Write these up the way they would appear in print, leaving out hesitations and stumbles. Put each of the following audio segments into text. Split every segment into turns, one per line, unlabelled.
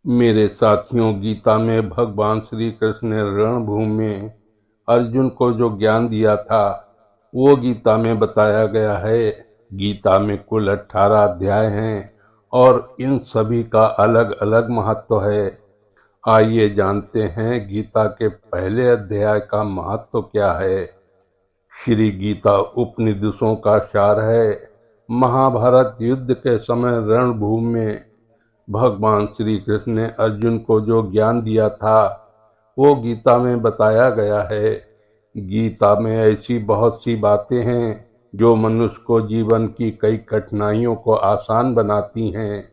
मेरे साथियों, गीता में भगवान श्री कृष्ण ने रणभूमि में अर्जुन को जो ज्ञान दिया था, वो गीता में बताया गया है। गीता में कुल 18 अध्याय हैं और इन सभी का अलग अलग महत्व है। आइए जानते हैं गीता के पहले अध्याय का महत्व क्या है। श्री गीता उपनिषदों का सार है। महाभारत युद्ध के समय रणभूमि में भगवान श्री कृष्ण ने अर्जुन को जो ज्ञान दिया था, वो गीता में बताया गया है। गीता में ऐसी बहुत सी बातें हैं जो मनुष्य को जीवन की कई कठिनाइयों को आसान बनाती हैं।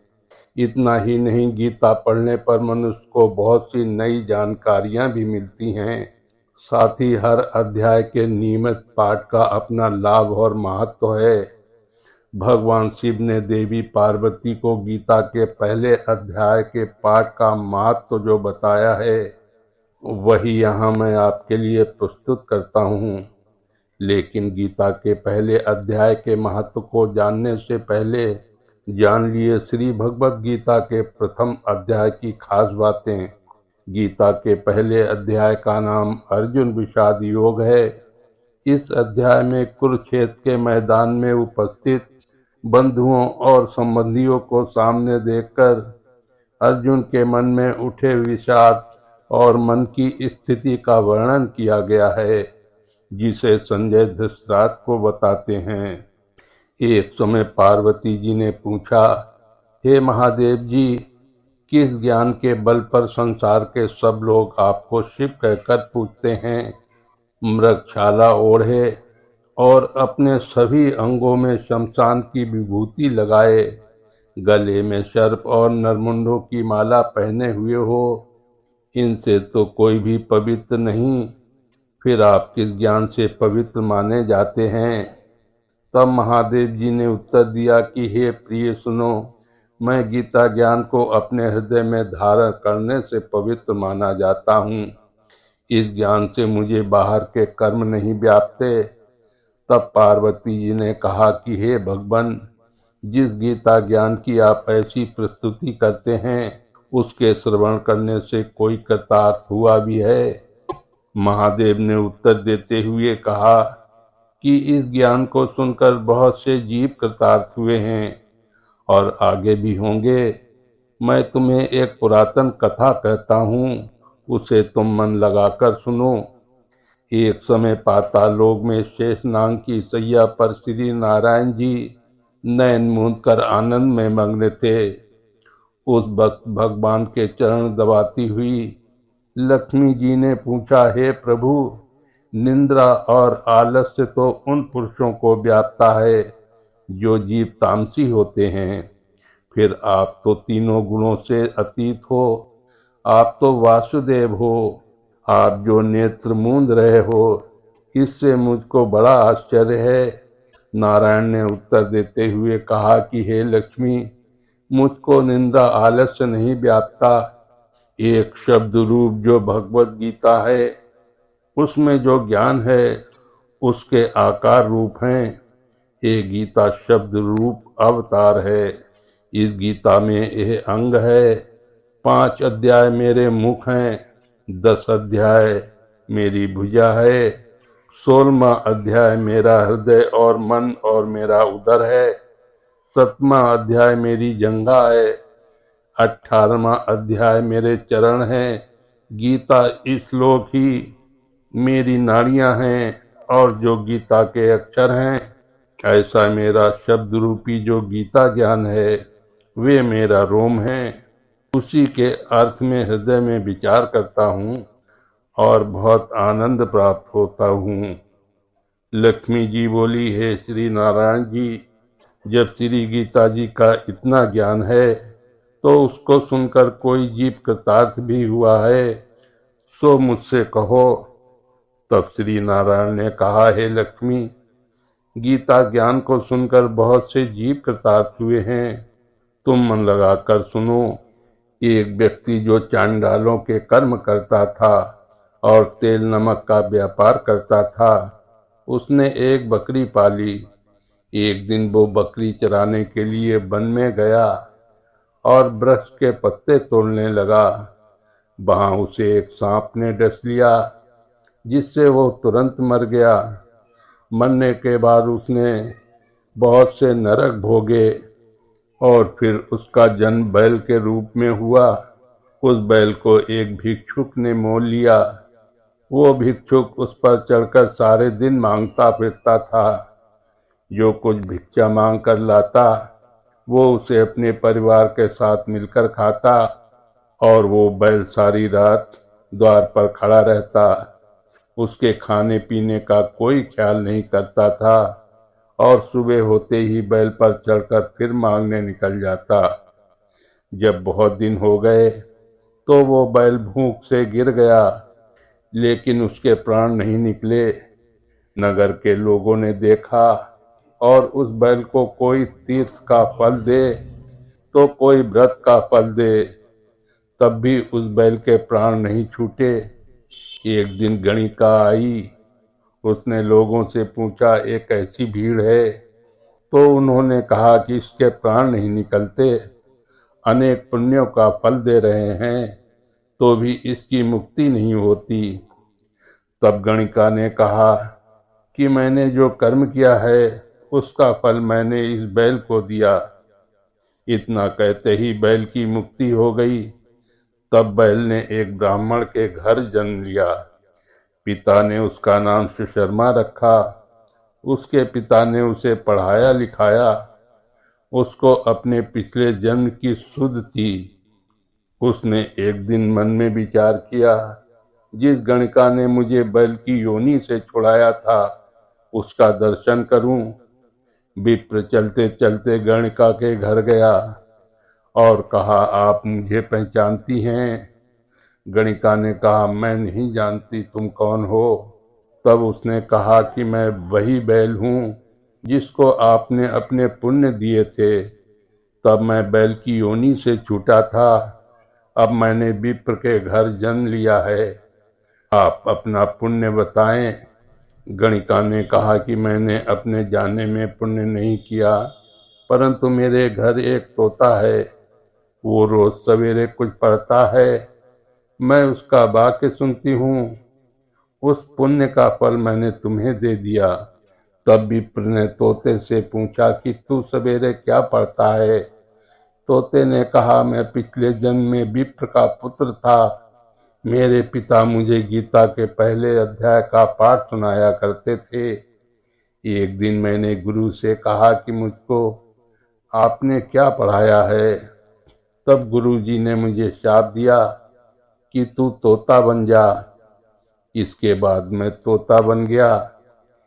इतना ही नहीं, गीता पढ़ने पर मनुष्य को बहुत सी नई जानकारियां भी मिलती हैं। साथ ही हर अध्याय के नियमित पाठ का अपना लाभ और महत्व है। भगवान शिव ने देवी पार्वती को गीता के पहले अध्याय के पाठ का महत्व जो बताया है, वही यहाँ मैं आपके लिए प्रस्तुत करता हूँ। लेकिन गीता के पहले अध्याय के महत्व को जानने से पहले जान लिए श्री भगवद गीता के प्रथम अध्याय की खास बातें। गीता के पहले अध्याय का नाम अर्जुन विषाद योग है। इस अध्याय में कुरुक्षेत्र के मैदान में उपस्थित बंधुओं और संबंधियों को सामने देखकर अर्जुन के मन में उठे विषाद और मन की स्थिति का वर्णन किया गया है, जिसे संजय धृतराष्ट्र को बताते हैं। एक समय पार्वती जी ने पूछा, हे महादेव जी, किस ज्ञान के बल पर संसार के सब लोग आपको शिव कहकर पूछते हैं? मृगछाला ओढ़े और अपने सभी अंगों में शमशान की विभूति लगाए, गले में सर्प और नरमुंडों की माला पहने हुए हो, इनसे तो कोई भी पवित्र नहीं, फिर आप किस ज्ञान से पवित्र माने जाते हैं? तब महादेव जी ने उत्तर दिया कि हे प्रिय सुनो, मैं गीता ज्ञान को अपने हृदय में धारण करने से पवित्र माना जाता हूँ। इस ज्ञान से मुझे बाहर के कर्म नहीं व्यापते। तब पार्वती जी ने कहा कि हे भगवान, जिस गीता ज्ञान की आप ऐसी प्रस्तुति करते हैं, उसके श्रवण करने से कोई कृतार्थ हुआ भी है? महादेव ने उत्तर देते हुए कहा कि इस ज्ञान को सुनकर बहुत से जीव कृतार्थ हुए हैं और आगे भी होंगे। मैं तुम्हें एक पुरातन कथा कहता हूँ, उसे तुम मन लगाकर सुनो। एक समय पाताल लोक में शेषनाग की सैया पर श्री नारायण जी नयन मूंद कर आनंद में मग्न थे। उस वक्त भगवान के चरण दबाती हुई लक्ष्मी जी ने पूछा, हे प्रभु, निंद्रा और आलस्य तो उन पुरुषों को व्यापता है जो जीव तामसी होते हैं, फिर आप तो तीनों गुणों से अतीत हो, आप तो वासुदेव हो, आप जो नेत्र मूंद रहे हो, इससे मुझको बड़ा आश्चर्य है। नारायण ने उत्तर देते हुए कहा कि हे लक्ष्मी, मुझको निंदा आलस्य नहीं व्यापता। एक शब्द रूप जो भगवत गीता है, उसमें जो ज्ञान है, उसके आकार रूप हैं। ये गीता शब्द रूप अवतार है। इस गीता में यह अंग है। 5 अध्याय मेरे मुख हैं, 10 अध्याय मेरी भुजा है, 16वां अध्याय मेरा हृदय और मन और मेरा उदर है, 7वां अध्याय मेरी जंघा है, 18वां अध्याय मेरे चरण हैं। गीता श्लोक ही मेरी नाड़ियां हैं और जो गीता के अक्षर हैं, ऐसा मेरा शब्द रूपी जो गीता ज्ञान है, वे मेरा रोम है। उसी के अर्थ में हृदय में विचार करता हूँ और बहुत आनंद प्राप्त होता हूँ। लक्ष्मी जी बोली, हे श्री नारायण जी, जब श्री गीता जी का इतना ज्ञान है, तो उसको सुनकर कोई जीव कृतार्थ भी हुआ है, सो मुझसे कहो। तब श्री नारायण ने कहा, हे लक्ष्मी, गीता ज्ञान को सुनकर बहुत से जीव कृतार्थ हुए हैं, तुम मन लगाकर सुनो। एक व्यक्ति जो चांडालों के कर्म करता था और तेल नमक का व्यापार करता था, उसने एक बकरी पाली। एक दिन वो बकरी चराने के लिए वन में गया और वृक्ष के पत्ते तोड़ने लगा। वहां उसे एक सांप ने डस लिया, जिससे वो तुरंत मर गया। मरने के बाद उसने बहुत से नरक भोगे और फिर उसका जन्म बैल के रूप में हुआ। उस बैल को एक भिक्षुक ने मोल लिया। वो भिक्षुक उस पर चढ़कर सारे दिन मांगता फिरता था। जो कुछ भिक्षा मांग कर लाता, वो उसे अपने परिवार के साथ मिलकर खाता, और वो बैल सारी रात द्वार पर खड़ा रहता। उसके खाने पीने का कोई ख्याल नहीं करता था, और सुबह होते ही बैल पर चढ़कर फिर मांगने निकल जाता। जब बहुत दिन हो गए तो वो बैल भूख से गिर गया, लेकिन उसके प्राण नहीं निकले। नगर के लोगों ने देखा, और उस बैल को कोई तीर्थ का फल दे तो कोई व्रत का फल दे, तब भी उस बैल के प्राण नहीं छूटे। एक दिन गणिका आई। उसने लोगों से पूछा, एक ऐसी भीड़ है। तो उन्होंने कहा कि इसके प्राण नहीं निकलते, अनेक पुण्यों का फल दे रहे हैं, तो भी इसकी मुक्ति नहीं होती। तब गणिका ने कहा कि मैंने जो कर्म किया है उसका फल मैंने इस बैल को दिया। इतना कहते ही बैल की मुक्ति हो गई। तब बैल ने एक ब्राह्मण के घर जन्म लिया। पिता ने उसका नाम सुशर्मा रखा। उसके पिता ने उसे पढ़ाया लिखाया। उसको अपने पिछले जन्म की सुध थी। उसने एक दिन मन में विचार किया, जिस गणिका ने मुझे बैल की योनि से छुड़ाया था, उसका दर्शन करूं। विप्र चलते चलते गणिका के घर गया और कहा, आप मुझे पहचानती हैं? गणिका ने कहा, मैं नहीं जानती, तुम कौन हो? तब उसने कहा कि मैं वही बैल हूँ जिसको आपने अपने पुण्य दिए थे। तब मैं बैल की योनि से छूटा था। अब मैंने विप्र के घर जन्म लिया है। आप अपना पुण्य बताएं। गणिका ने कहा कि मैंने अपने जाने में पुण्य नहीं किया, परंतु मेरे घर एक तोता है। वो रोज सवेरे कुछ पढ़ता है, मैं उसका वाक्य सुनती हूँ। उस पुण्य का फल मैंने तुम्हें दे दिया। तब विप्र ने तोते से पूछा कि तू सवेरे क्या पढ़ता है? तोते ने कहा, मैं पिछले जन्म में विप्र का पुत्र था। मेरे पिता मुझे गीता के पहले अध्याय का पाठ सुनाया करते थे। एक दिन मैंने गुरु से कहा कि मुझको आपने क्या पढ़ाया है? तब गुरुजी ने मुझे शाप दिया कि तू तोता बन जा। इसके बाद मैं तोता बन गया।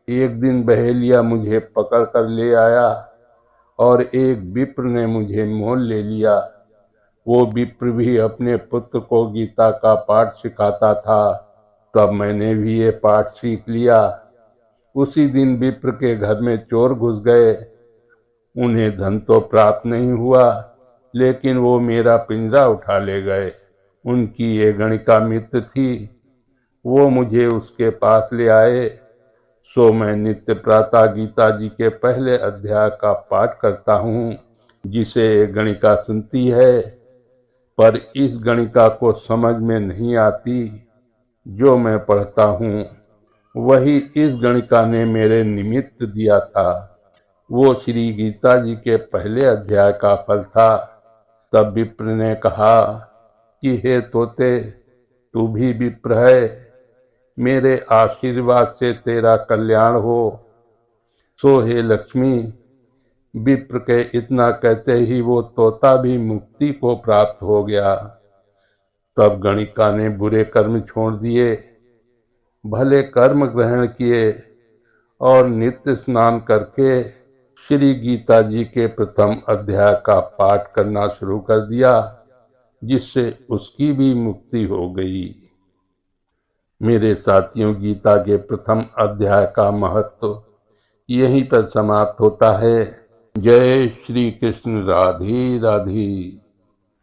एक दिन बहेलिया मुझे पकड़ कर ले आया और एक विप्र ने मुझे मोल ले लिया। वो विप्र भी अपने पुत्र को गीता का पाठ सिखाता था। तब मैंने भी ये पाठ सीख लिया। उसी दिन विप्र के घर में चोर घुस गए। उन्हें धन तो प्राप्त नहीं हुआ, लेकिन वो मेरा पिंजरा उठा ले गए। उनकी ये गणिका मित्र थी। वो मुझे उसके पास ले आए। सो मैं नित्य प्रातः गीता जी के पहले अध्याय का पाठ करता हूँ, जिसे गणिका सुनती है। पर इस गणिका को समझ में नहीं आती। जो मैं पढ़ता हूँ वही इस गणिका ने मेरे निमित्त दिया था। वो श्री गीता जी के पहले अध्याय का फल था। तब विप्र ने कहा कि हे तोते, तू भी विप्र है। मेरे आशीर्वाद से तेरा कल्याण हो। सो हे लक्ष्मी। विप्र के इतना कहते ही वो तोता भी मुक्ति को प्राप्त हो गया। तब गणिका ने बुरे कर्म छोड़ दिए, भले कर्म ग्रहण किए और नित्य स्नान करके श्री गीता जी के प्रथम अध्याय का पाठ करना शुरू कर दिया, जिससे उसकी भी मुक्ति हो गई। मेरे साथियों, गीता के प्रथम अध्याय का महत्व यहीं पर समाप्त होता है। जय श्री कृष्ण। राधे राधे।